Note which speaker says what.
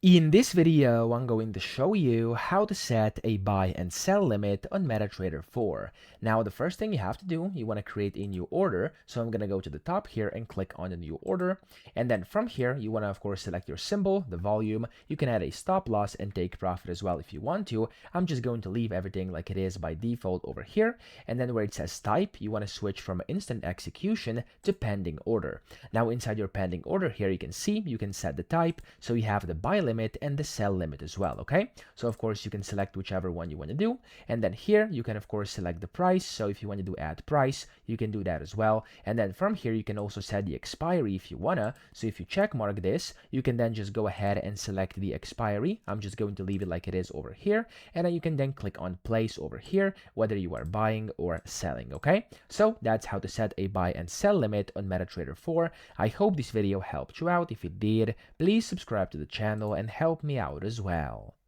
Speaker 1: In this video, I'm going to show you how to set a buy and sell limit on MetaTrader 4. Now, the first thing you have to do, you want to create a new order. So I'm going to go to the top here and click on the new order. And then from here, you want to, of course, select your symbol, the volume. You can add a stop loss and take profit as well if you want to. I'm just going to leave everything like it is by default over here. And then where it says type, you want to switch from instant execution to pending order. Now, inside your pending order here, you can see you can set the type. So you have the buy limit and the sell limit as well. Okay, so of course you can select whichever one you want to do, and then here you can of course select the price. So if you want to do add price, you can do that as well. And then from here you can also set the expiry if you wanna. So if you check mark this, you can then just go ahead and select the expiry. I'm just going to leave it like it is over here, and then you can then click on place over here, whether you are buying or selling. Okay, so that's how to set a buy and sell limit on MetaTrader 4. I hope this video helped you out. If it did, please subscribe to the channel and help me out as well.